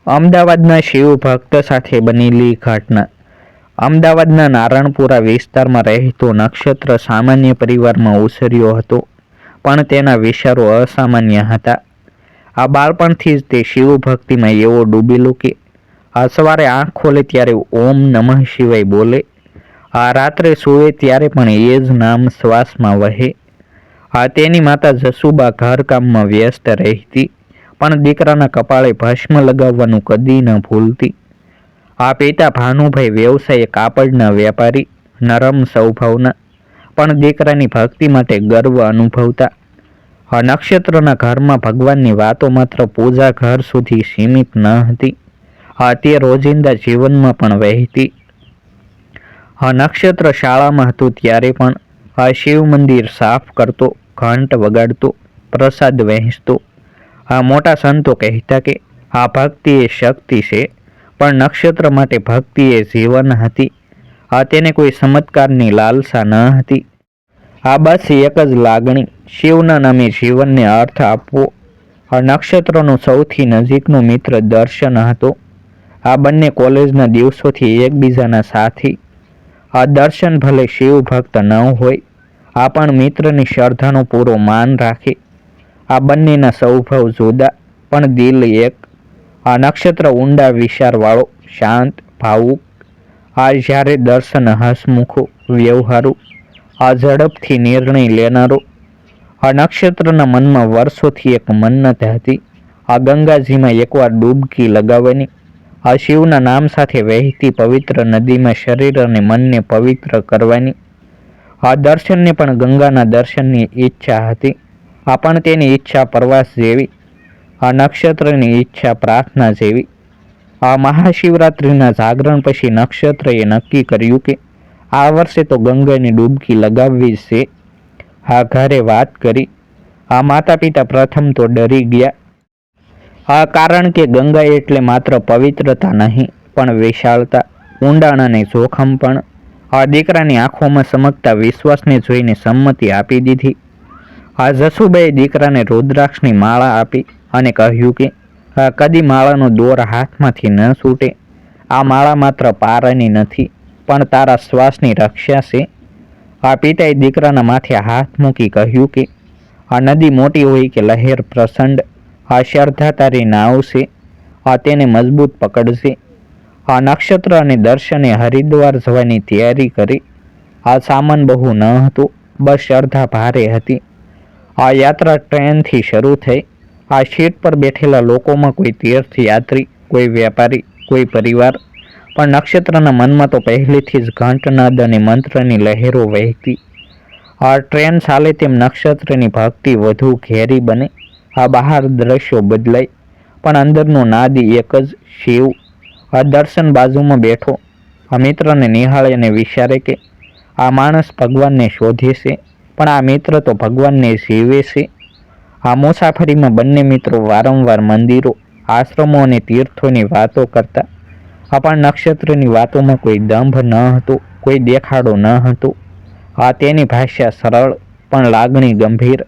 અમદાવાદના શિવ ભક્ત સાથે બનેલી ઘટના। અમદાવાદના નારણપુરા વિસ્તારમાં રહેતો નક્ષત્ર સામાન્ય પરિવારમાં ઉછર્યો હતો, પણ તેના વિચારો અસામાન્ય હતા। આ બાળપણથી જ તે શિવ ભક્તિમાં એવો ડૂબેલો કે આ સવારે આંખ ખોલે ત્યારે ઓમ નમઃ શિવાય બોલે, આ રાત્રે સૂવે ત્યારે પણ એ જ નામ શ્વાસમાં વહે। તેની માતા જસુબા ઘરકામમાં વ્યસ્ત રહેતી, પણ દીકરાના કપાળે ભસ્મ લગાવવાનું કદી ન ભૂલતી। પિતા ભાનુભાઈ વ્યવસાયે કાપડના વેપારી, નરમ સ્વભાવના, પણ દીકરાની ભક્તિ માટે ગર્વ અનુભવતા। નક્ષત્રના ઘરમાં ભગવાનની વાતો માત્ર પૂજા ઘર સુધી સીમિત ન હતી, તે રોજિંદા જીવનમાં પણ વહેતી। નક્ષત્ર શાળામાં હતું ત્યારે પણ શિવ મંદિર સાફ કરતો, ઘંટ વગાડતો, પ્રસાદ વહેંચતો। મોટા સંતો કહેતા કે આ ભક્તિ એ શક્તિ છે, પણ નક્ષત્ર માટે ભક્તિ એ જીવન હતી। તેને કોઈ ચમત્કારની લાલસા ન હતી, બસ એક જ લાગણી, શિવના નામે જીવનને અર્થ આપવો। નક્ષત્રનો સૌથી નજીકનો મિત્ર દર્શન હતો। બંને કોલેજના દિવસોથી એકબીજાના સાથી। દર્શન ભલે શિવ ભક્ત ન હોય, પણ મિત્રની શ્રદ્ધાનો પૂરો માન રાખે। બંનેના સ્વભાવ જુદા, પણ દિલ એક। નક્ષત્ર ઊંડા વિચારવાળો, શાંત, ભાવુક। જ્યારે દર્શન હસમુખો, વ્યવહારુ, ઝડપથી નિર્ણય લેનારો। નક્ષત્રના મનમાં વર્ષોથી એક મન્નત હતી, ગંગાજીમાં એકવાર ડૂબકી લગાવવાની, શિવના નામ સાથે વહેતી પવિત્ર નદીમાં શરીર અને મનને પવિત્ર કરવાની। દર્શનને પણ ગંગાના દર્શનની ઈચ્છા હતી, પણ તેની ઈચ્છા પ્રવાસ જેવી, નક્ષત્રની ઈચ્છા પ્રાર્થના જેવી। મહાશિવરાત્રિના જાગરણ પછી નક્ષત્રએ નક્કી કર્યું કે આ વર્ષે તો ગંગાની ડૂબકી લગાવવી જ છે। ઘરે વાત કરી। માતા પિતા પ્રથમ તો ડરી ગયા, કારણ કે ગંગા એટલે માત્ર પવિત્રતા નહીં, પણ વિશાળતા, ઊંડાણ અને જોખમ પણ। દીકરાની આંખોમાં ચમકતા વિશ્વાસને જોઈને સંમતિ આપી દીધી। જસુબાઈએ દીકરાને રુદ્રાક્ષની માળા આપી અને કહ્યું કે કદી માળાનો દોર હાથમાંથી ન છૂટે। આ માળા માત્ર પારાની નથી, પણ તારા શ્વાસની રક્ષા છે। પિતાએ દીકરાના માથે હાથ મૂકી કહ્યું કે નદી મોટી હોય કે લહેર પ્રચંડ, શ્રદ્ધા તારી નાવ છે, તેને મજબૂત પકડશે। નક્ષત્ર અને દર્શને હરિદ્વાર જવાની તૈયારી કરી। સામાન બહુ ન હતો, બસ શ્રદ્ધા ભારે હતી। યાત્રા ટ્રેનથી શરૂ થઈ। સીટ પર બેઠેલા લોકોમાં કોઈ તીર્થયાત્રી, કોઈ વેપારી, કોઈ પરિવાર, પણ નક્ષત્રના મનમાં તો પહેલેથી જ ઘંટનાદ અને મંત્રની લહેરો વહેતી। ટ્રેન ચાલે તેમ નક્ષત્રની ભક્તિ વધુ ઘેરી બને। બહાર દ્રશ્યો બદલાય, પણ અંદરનો નાદ એક જ, શિવ। દર્શન બાજુમાં બેઠો, મિત્રને નિહાળે અને વિચારે કે આ માણસ ભગવાનને શોધે છે, પણ આ મિત્ર તો ભગવાનને જીવે છે। મુસાફરીમાં બંને મિત્રો વારંવાર મંદિરો, આશ્રમો અને તીર્થોની વાતો કરતા, પણ નક્ષત્રની વાતોમાં કોઈ દંભ ન હતો, કોઈ દેખાડો ન હતો। તેની ભાષા સરળ, પણ લાગણી ગંભીર।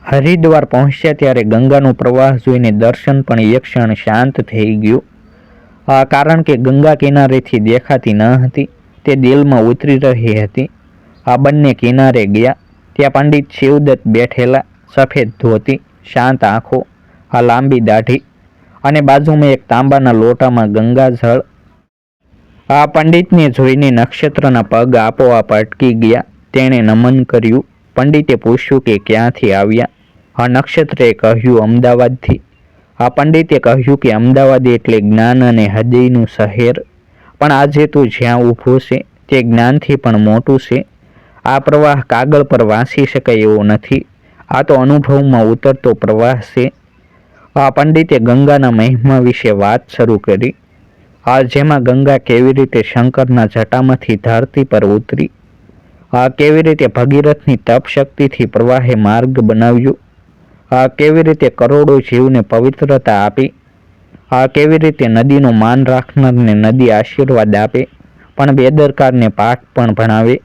હરિદ્વાર પહોંચ્યા ત્યારે ગંગાનો પ્રવાહ જોઈને દર્શન પણ એક ક્ષણ શાંત થઈ ગયો, કારણ કે ગંગા કિનારેથી દેખાતી ન હતી, તે દિલમાં ઉતરી રહી હતી। બંને કિનારે ગયા, ત્યાં પંડિત શિવદત્ત બેઠેલા, સફેદ ધોતી, શાંત આંખો, લાંબી દાઢી, અને બાજુમાં એક તાંબાના લોટામાં ગંગાજળ। પંડિતને જોઈને નક્ષત્રના પગ આપોઆપ અટકી ગયા। તેણે નમન કર્યું। પંડિતે પૂછ્યું કે ક્યાંથી આવ્યા? નક્ષત્રએ કહ્યું અમદાવાદથી। પંડિતે કહ્યું કે અમદાવાદ એટલે જ્ઞાન અને હૃદયનું શહેર, પણ આજે તું જ્યાં ઊભો છે તે જ્ઞાનથી પણ મોટું છે। આ પ્રવાહ કાગળ પર વાંચી શકાય એવો નથી, આ તો અનુભવમાં ઉતરતો પ્રવાહ છે। પંડિતે ગંગાના મહિમા વિશે વાત શરૂ કરી, જેમાં ગંગા કેવી રીતે શંકરના જટામાંથી ધરતી પર ઉતરી, કેવી રીતે ભગીરથની તપ શક્તિથી પ્રવાહે માર્ગ બનાવ્યો, કેવી રીતે કરોડો જીવને પવિત્રતા આપી, કેવી રીતે નદીનું માન રાખનારને નદી આશીર્વાદ આપે, પણ બેદરકારને પાઠ પણ ભણાવે।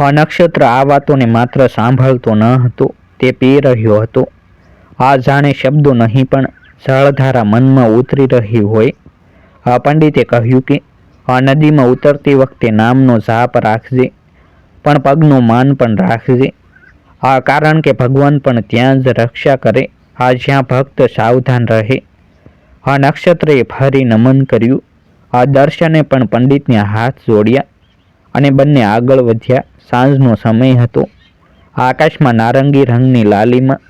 નક્ષત્ર આ વાતોને માત્ર સાંભળતો ન હતો, તે પી રહ્યો હતો। જાણે શબ્દો નહીં, પણ જળધારા મનમાં ઉતરી રહી હોય. પંડિતે કહ્યું કે નદીમાં ઉતરતી વખતે નામનો જાપ રાખજે, પણ પગનું માન પણ રાખજે. કારણ કે ભગવાન પણ ત્યાં જ રક્ષા કરે જ્યાં ભક્ત સાવધાન રહે. નક્ષત્રએ ફરી નમન કર્યું. દર્શને પણ પંડિતને હાથ જોડ્યા અને બંને આગળ વધ્યા. સાંજનો સમય હતો. આકાશમાં નારંગી રંગની લાલીમાં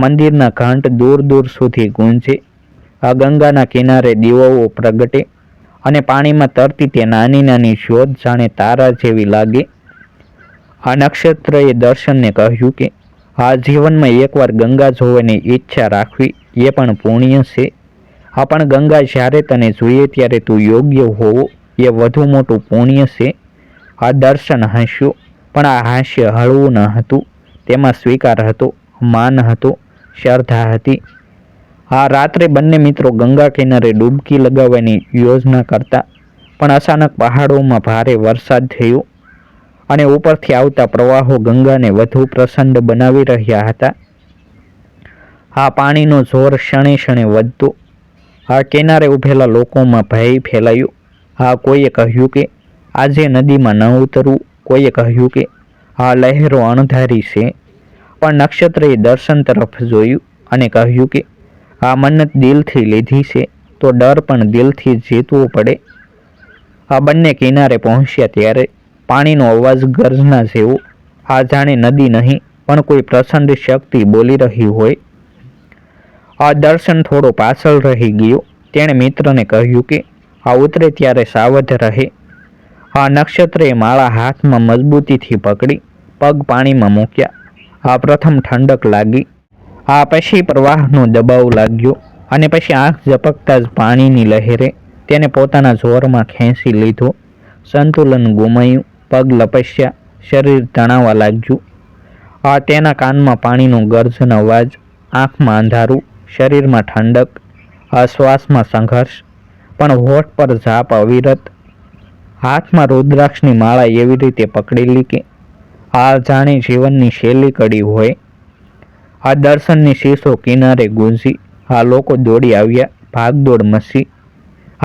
મંદિરના ઘંટ દૂર દૂર સુધી ગૂંજે. ગંગાના કિનારે દીવાઓ પ્રગટે અને પાણીમાં તરતી તે નાની નાની જ્યોત જાણે તારા જેવી લાગે. નક્ષત્રએ દર્શનને કહ્યું કે જીવનમાં એકવાર ગંગા જોવાની ઈચ્છા રાખવી એ પણ પુણ્ય છે. પણ ગંગા જ્યારે તને જોઈએ ત્યારે તું યોગ્ય હોવો એ વધુ મોટું પુણ્ય છે. દર્શન હસ્યો, પણ આ હાસ્ય હળવું ન હતું. તેમાં સ્વીકાર હતો, માન હતો, શ્રદ્ધા હતી. રાત્રે બંને મિત્રો ગંગા કિનારે ડૂબકી લગાવવાની યોજના કરતા, પણ અચાનક પહાડોમાં ભારે વરસાદ થયો અને ઉપરથી આવતા પ્રવાહો ગંગાને વધુ પ્રચંડ બનાવી રહ્યા હતા. પાણીનો જોર ક્ષણે ક્ષણે વધતો. કિનારે ઉભેલા લોકોમાં ભય ફેલાયો. કોઈએ કહ્યું કે આજે નદીમાં ન ઉતરવું, કોઈએ કહ્યું કે લહેરો અણધારી છે. પણ નક્ષત્રએ દર્શન તરફ જોયું અને કહ્યું કે મન્નત દિલથી લીધી છે તો ડર પણ દિલથી જીતવો પડે. બંને કિનારે પહોંચ્યા ત્યારે પાણીનો અવાજ ગર્જના જેવો. જાણે નદી નહીં પણ કોઈ પ્રચંડ શક્તિ બોલી રહી હોય. દર્શન થોડો પાછળ રહી ગયો. તેણે મિત્રને કહ્યું કે ઉતરે ત્યારે સાવધ રહે. નક્ષત્રએ માળા હાથમાં મજબૂતીથી પકડી પગ પાણીમાં મૂક્યા. પ્રથમ ઠંડક લાગી, પછી પ્રવાહનો દબાવ લાગ્યો અને પછી આંખ ઝપકતા જ પાણીની લહેરે તેને પોતાના જોરમાં ખેંચી લીધો. સંતુલન ગુમાયું, પગ લપસ્યા, શરીર તણાવા લાગ્યું. તેના કાનમાં પાણીનો ગર્જન અવાજ, આંખમાં અંધારું, શરીરમાં ઠંડક, શ્વાસમાં સંઘર્ષ, પણ હોઠ પર ઝાપ અવિરત. હાથમાં રુદ્રાક્ષની માળા એવી રીતે પકડેલી કે જાણે જીવનની છેલ્લી કડી હોય. દર્શનની શીશો કિનારે ગુંજી. લોકો દોડી આવ્યા, ભાગદોડ મચી.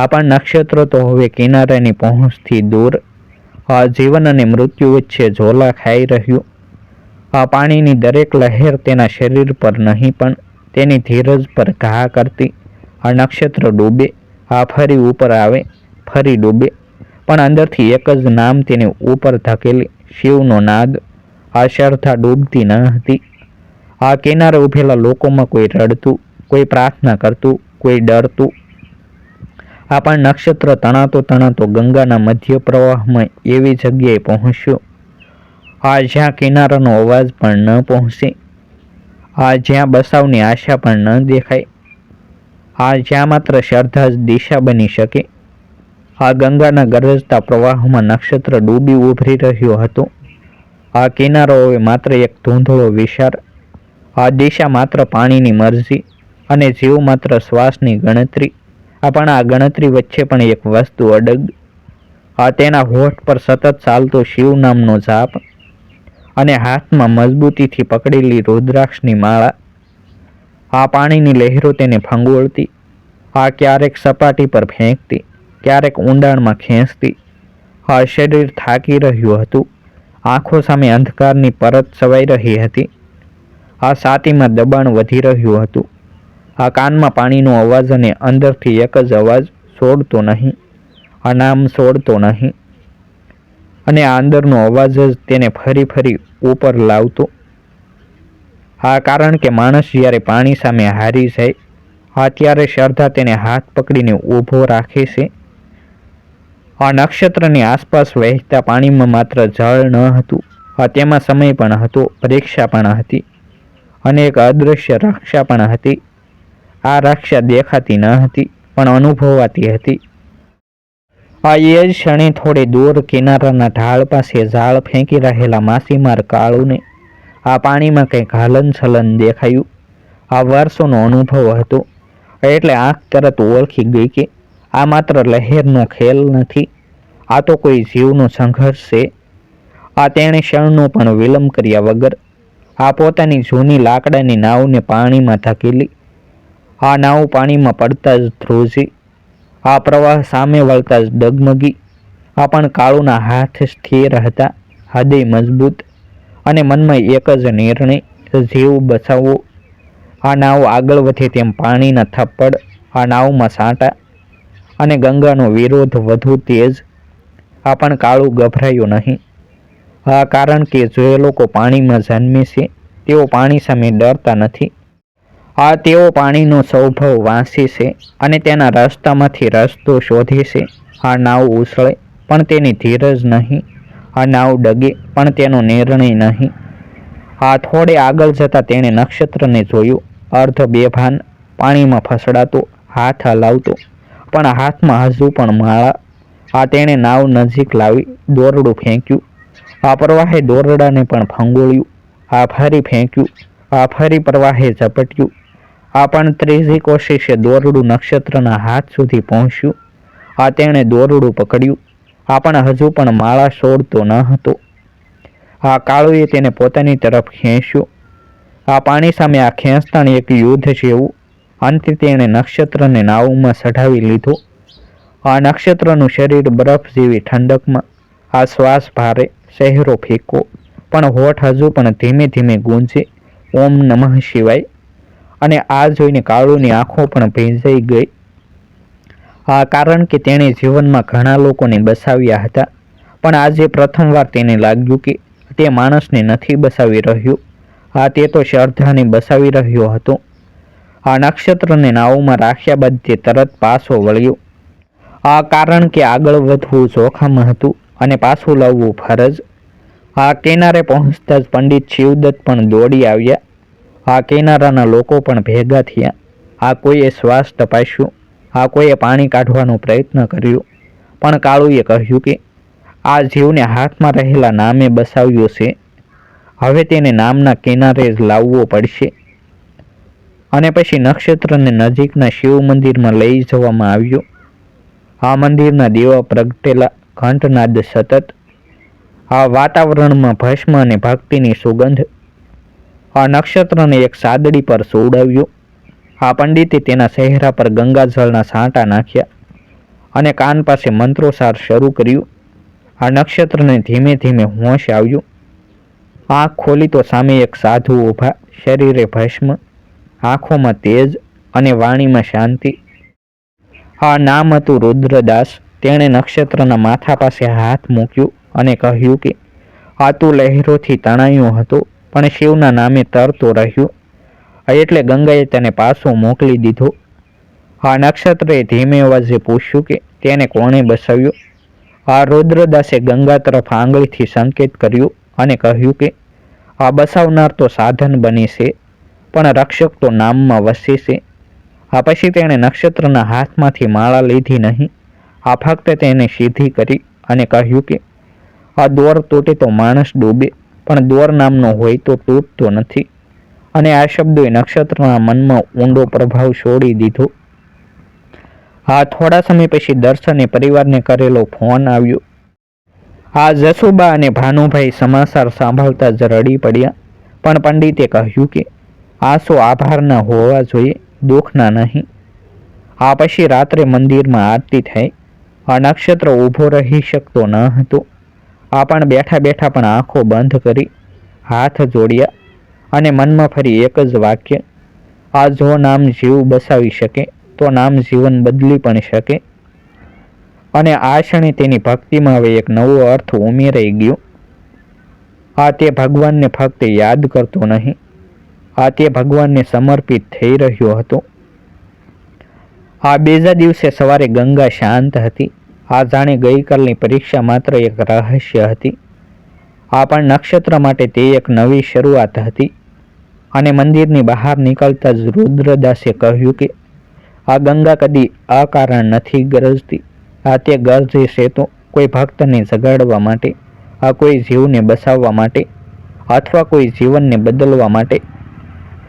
પણ નક્ષત્ર તો હવે કિનારાની પહોંચથી દૂર, જીવન અને મૃત્યુ વચ્ચે ઝોલા ખાઈ રહ્યું. પાણીની દરેક લહેર તેના શરીર પર નહીં પણ તેની ધીરજ પર ઘા કરતી. નક્ષત્ર ડૂબે, ફરી ઉપર આવે, ફરી ડૂબે, પણ અંદરથી એક જ નામ તેને ઉપર ધકેલે, શિવનો નાદ. શ્રદ્ધા ડૂબતી ન હતી. કિનારે ઉભેલા લોકોમાં કોઈ રડતું, કોઈ પ્રાર્થના કરતું, કોઈ ડરતું. પણ નક્ષત્ર તણાતો તણાતો ગંગાના મધ્ય પ્રવાહમાં એવી જગ્યાએ પહોંચ્યો જ્યાં કિનારાનો અવાજ પણ ન પહોંચે, જ્યાં બસાવની આશા પણ ન દેખાય, જ્યાં માત્ર શ્રદ્ધા જ દિશા બની શકે. ગંગાના ગરજતા પ્રવાહમાં નક્ષત્ર ડૂબી ઉભરી રહ્યો હતો. કિનારો હવે માત્ર એક ધૂંધળો વિચાર, દિશા માત્ર પાણીની મરજી અને જીવ માત્ર શ્વાસની ગણતરી. પણ આ ગણતરી વચ્ચે પણ એક વસ્તુ અડગ. તેના હોઠ પર સતત ચાલતો શિવ નામનો જાપ અને હાથમાં મજબૂતીથી પકડેલી રુદ્રાક્ષની માળા. પાણીની લહેરો તેને ફંગોળતી, ક્યારેક સપાટી પર ફેંકતી, ક્યારેક ઊંડાણમાં ખેંચતી. શરીર થાકી રહ્યું હતું. આંખો સામે અંધકારની પરત છવાઈ રહી હતી. છાતીમાં દબાણ વધી રહ્યું હતું. કાનમાં પાણીનો અવાજ અને અંદરથી એક જ અવાજ, છોડતો નહીં, નામ છોડતો નહીં. અને આ અંદરનો અવાજ જ તેને ફરી ફરી ઉપર લાવતો. કારણ કે માણસ જ્યારે પાણી સામે હારી જાય ત્યારે શ્રદ્ધા તેને હાથ પકડીને ઊભો રાખે છે. નક્ષત્રની આસપાસ વહેતા પાણીમાં માત્ર જળ ન હતું, તેમાં સમય પણ હતો, પરીક્ષા પણ હતી અને એક અદૃશ્ય રક્ષા પણ હતી. આ રક્ષા દેખાતી ન હતી પણ અનુભવાતી હતી. એ જ ક્ષણે થોડે દૂર કિનારાના ઢાળ પાસે જાળ ફેંકી રહેલા માછીમાર કાળુને પાણીમાં કંઈક હલનચલન દેખાયું. વર્ષોનો અનુભવ હતો એટલે આંખ તરત ઓળખી ગઈ કે આ માત્ર લહેરનો ખેલ નથી, આ તો કોઈ જીવનો સંઘર્ષ છે. તેણે ક્ષણનો પણ વિલંબ કર્યા વગર પોતાની જૂની લાકડાની નાવને પાણીમાં ધકેલી. આ નાવ પાણીમાં પડતા જ ધ્રુજી, આ પ્રવાહ સામે વળતા જ ડગમગી. આ પણ કાળુના હાથ સ્થિર હતા, હૃદય મજબૂત, અને મનમાં એક જ નિર્ણય, જીવ બચાવવો. આ નાવ આગળ વધે તેમ પાણીના થપ્પડ, આ નાવમાં સાંટા, અને ગંગાનો વિરોધ વધુ તેજ. આ પણ કાળું ગભરાયું નહીં. કારણ કે જે લોકો પાણીમાં જન્મે છે તેઓ પાણી સામે ડરતા નથી. તેઓ પાણીનો સ્વભાવ વાંચે છે અને તેના રસ્તામાંથી રસ્તો શોધે છે. આ નાવ ઉછળે પણ તેની ધીરજ નહીં, આ નાવ ડગે પણ તેનો નિર્ણય નહીં. થોડે આગળ જતાં તેણે નક્ષત્રને જોયું, અર્ધ બેભાન, પાણીમાં ફસડાતો, હાથ હલાવતો, પણ હાથમાં હજુ પણ માળા. તેણે નાવ નજીક લાવી દોરડું ફેંક્યું. પ્રવાહે દોરડાને પણ ફંગોળ્યું. ફરી ફેંક્યું. ફરી પ્રવાહે ઝપટ્યું. પણ ત્રીજી કોશિશે દોરડું નક્ષત્રના હાથ સુધી પહોંચ્યું. તેણે દોરડું પકડ્યું. પણ હજુ પણ માળા છોડતો ન હતો. કાળુએ તેને પોતાની તરફ ખેંચ્યો. પાણી સામે આ ખેંચતાણ એક યુદ્ધ જેવું. અંતે તેણે નક્ષત્રને નાવમાં ચઢાવી લીધો. નક્ષત્રનું શરીર બરફ જેવી ઠંડકમાં. શ્વાસ ભારે, ચહેરો ફીકો, પણ હોઠ હજુ પણ ધીમે ધીમે ગૂંજે, ઓમ નમઃ શિવાય. અને આ જોઈને કાળુની આંખો પણ ભીંજાઈ ગઈ. કારણ કે તેણે જીવનમાં ઘણા લોકોને બચાવ્યા હતા, પણ આજે પ્રથમવાર તેને લાગ્યું કે તે માણસને નથી બચાવી રહ્યો. તે તો શ્રદ્ધાને બચાવી રહ્યો હતો. નક્ષત્રને નાવમાં રાખ્યા બાદ તે તરત પાછો વળ્યો. કારણ કે આગળ વધવું જોખમ હતું અને પાછું લાવવું ફરજ. કિનારે પહોંચતા જ પંડિત શિવદત્ત પણ દોડી આવ્યા. કિનારાના લોકો પણ ભેગા થયા. કોઈએ શ્વાસ તપાસ્યો, કોઈએ પાણી કાઢવાનો પ્રયત્ન કર્યો. પણ કાળુએ કહ્યું કે આ જીવને હાથમાં રહેલા નામે બસાવ્યો છે. હવે તેને નામના કિનારે જ લાવવો પડશે. અને પછી નક્ષત્રને નજીકના શિવ મંદિરમાં લઈ જવામાં આવ્યો. મંદિરના દીવા પ્રગટેલા, ઘંટનાદ સતત. વાતાવરણમાં ભસ્મ અને ભક્તિની સુગંધ. નક્ષત્રને એક સાદડી પર સુવડાવ્યો. પંડિતે તેના ચહેરા પર ગંગાજળના છાંટા નાખ્યા અને કાન પાસે મંત્રોચ્ચાર શરૂ કર્યું. નક્ષત્રને ધીમે ધીમે હોશ આવ્યો. આંખ ખોલી તો સામે એક સાધુ ઊભા, શરીરે ભસ્મ, આંખોમાં તેજ અને વાણીમાં શાંતિ. નામ હતું રુદ્રદાસ. તેણે નક્ષત્રના માથા પાસે હાથ મૂક્યો અને કહ્યું કે તું લહેરોથી તણાયો હતો, પણ શિવના નામે તરતો રહ્યો, એટલે ગંગાએ તેને પાછો મોકલી દીધો. નક્ષત્રએ ધીમે અવાજે પૂછ્યું કે તેને કોણે બસાવ્યો. રુદ્રદાસે ગંગા તરફ આંગળીથી સંકેત કર્યો અને કહ્યું કે બસાવનાર તો સાધન બને છે, પણ રક્ષક તો નામમાં વસે છે. પછી તેણે નક્ષત્રના હાથમાંથી માળા લીધી નહીં. ફક્ત તેને સીધી કરી અને કહ્યું કે દોર તૂટે તો માણસ ડૂબે, પણ દોર નામનો હોય તો તૂટતો નથી. અને આ શબ્દોએ નક્ષત્રના મનમાં ઊંડો પ્રભાવ છોડી દીધો. થોડા સમય પછી દર્શને પરિવારને કરેલો ફોન આવ્યો. જસુબા અને ભાનુભાઈ સમાચાર સાંભળતા જ રડી પડ્યા. પણ પંડિતે કહ્યું કે આંસુ આભારના હોવા જોઈએ, દુઃખના નહીં. પછી રાત્રે મંદિરમાં આરતી થઈ. નક્ષત્ર ઊભો રહી શકતો ન હતો. પણ બેઠા બેઠા પણ આંખો બંધ કરી, હાથ જોડ્યા અને મનમાં ફરી એક જ વાક્ય, જો નામ જીવ બસાવી શકે તો નામ જીવન બદલી પણ શકે. અને આ ક્ષણે તેની ભક્તિમાં હવે એક નવો અર્થ ઉમેરાઈ ગયો. તે ભગવાનને ફક્ત યાદ કરતો નહીં, તે ભગવાનને સમર્પિત થઈ રહ્યો હતો. બીજા દિવસે સવારે ગંગા શાંત હતી. જાણે ગઈકાલની પરીક્ષા માત્ર એક રહસ્ય હતી. પણ નક્ષત્ર માટે તે એક નવી શરૂઆત હતી. અને મંદિરની બહાર નીકળતા જ રુદ્રદાસે કહ્યું કે ગંગા કદી અકારણ નથી ગરજતી. તે ગરજે છે તો કોઈ ભક્તને જગાડવા માટે, કોઈ જીવને બસાવવા માટે, અથવા કોઈ જીવનને બદલવા માટે.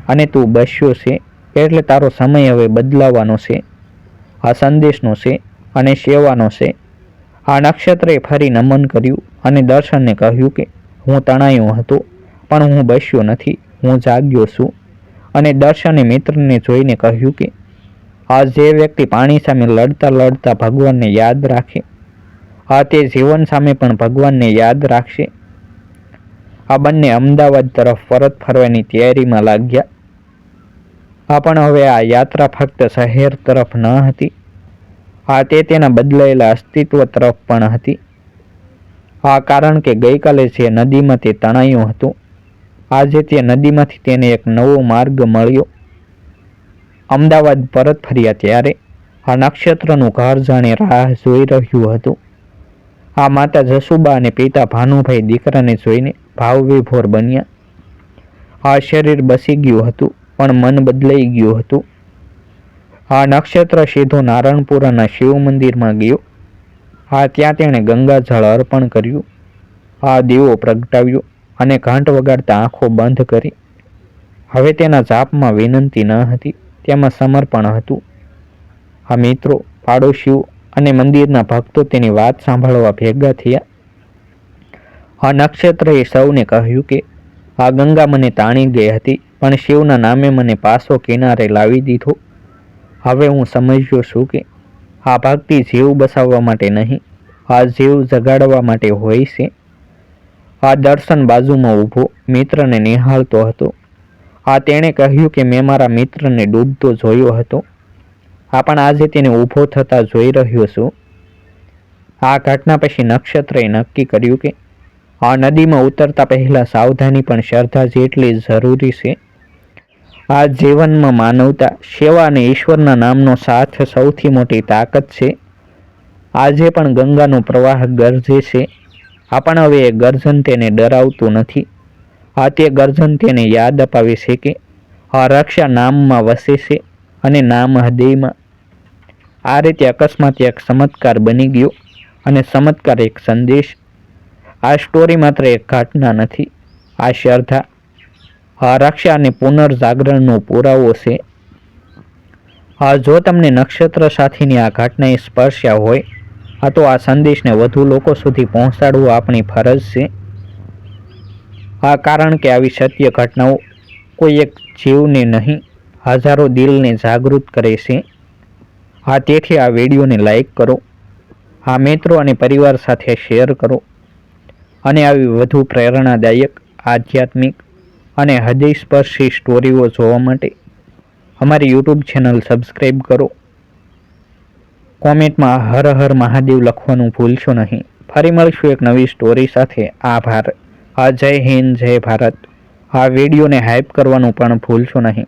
અને તું બસ્યો છે એટલે તારો સમય હવે બદલાવાનો છે. સંદેશનો છે અને સેવાનો છે. નક્ષત્રએ ફરી નમન કર્યું અને દર્શનને કહ્યું કે હું તણાયો હતો, પણ હું બસ્યો નથી, હું જાગ્યો છું. અને દર્શને મિત્રને જોઈને કહ્યું કે આ જે વ્યક્તિ પાણી સામે લડતા લડતા ભગવાનને યાદ રાખે, આ તે જીવન સામે પણ ભગવાનને યાદ રાખશે. આ બંને અમદાવાદ તરફ પરત ફરવાની તૈયારીમાં લાગ્યા. પણ હવે આ યાત્રા ફક્ત શહેર તરફ ન હતી, તે તેના બદલાયેલા અસ્તિત્વ તરફ પણ હતી. કારણ કે ગઈકાલે જે નદીમાં તે તણાયું હતું, આજે તે નદીમાંથી તેને એક નવો માર્ગ મળ્યો. અમદાવાદ પરત ફર્યા ત્યારે આ નક્ષત્રનું ઘર જાણે રાહ જોઈ રહ્યું હતું. માતા જસુબા અને પિતા ભાનુભાઈ દીકરાને જોઈને ભાવવિભોર બન્યા. શરીર બસી ગયું હતું, પણ મન બદલાઈ ગયું હતું. નક્ષત્ર સીધો નારણપુરાના શિવ મંદિરમાં ગયો. ત્યાં તેણે ગંગાજળ અર્પણ કર્યું, દીવો પ્રગટાવ્યો અને ઘંટ વગાડતા આંખો બંધ કરી. હવે તેના જાપમાં વિનંતી ન હતી, તેમાં સમર્પણ હતું. મિત્રો, પાડોશીઓ અને મંદિરના ભક્તો તેની વાત સાંભળવા ભેગા થયા. નક્ષત્રએ સૌને કહ્યું કે ગંગા મને તાણી ગઈ હતી, પણ શિવના નામે મને પાછો કિનારે લાવી દીધો. હવે હું સમજ્યો છું કે ભક્તિ જીવ બસાવવા માટે નહીં, જીવ જગાડવા માટે હોય છે. દર્શન બાજુમાં ઊભો મિત્રને નિહાળતો હતો. તેણે કહ્યું કે મેં મારા મિત્રને ડૂબતો જોયો હતો, પણ આજે તેને ઊભો થતા જોઈ રહ્યો છું. ઘટના પછી નક્ષત્રએ નક્કી કર્યું કે નદીમાં ઉતરતા પહેલા સાવધાની પણ શ્રદ્ધા જેટલી જરૂરી છે. જીવનમાં માનવતા, સેવા અને ઈશ્વરના નામનો સાથ સૌથી મોટી તાકાત છે. આજે પણ ગંગાનો પ્રવાહ ગરજે છે, પણ હવે એ ગર્જન તેને ડરાવતું નથી. તે ગર્જન તેને યાદ અપાવે છે કે રક્ષા નામમાં વસે છે અને નામ હૃદયમાં. આ રીતે અકસ્માત એક ચમત્કાર બની ગયો અને ચમત્કાર એક સંદેશ. આ સ્ટોરી માત્ર એક ઘટના નથી, આ શ્રદ્ધા, રક્ષા અને પુનર્જાગરણનો પુરાવો છે. જો તમને નક્ષત્ર સાથેની આ ઘટનાએ સ્પર્શ્યા હોય, તો આ સંદેશને વધુ લોકો સુધી પહોંચાડવું આપણી ફરજ છે. કારણ કે આવી સત્ય ઘટનાઓ કોઈ એક જીવને નહીં, હજારો દિલને જાગૃત કરે છે. તેથી આ વિડીયોને લાઈક કરો, મિત્રો અને પરિવાર સાથે શેર કરો. અને આવી વધુ પ્રેરણાદાયક, આધ્યાત્મિક અને હૃદયસ્પર્શી સ્ટોરીઓ જોવા માટે અમારી યુટ્યુબ ચેનલ સબસ્ક્રાઈબ કરો. કોમેન્ટમાં હર હર મહાદેવ લખવાનું ભૂલશો નહીં. ફરી મળશું એક નવી સ્ટોરી સાથે. આભાર. જય હિન્દ, જય ભારત. આ વિડીયોને હાઈપ કરવાનું પણ ભૂલશો નહીં.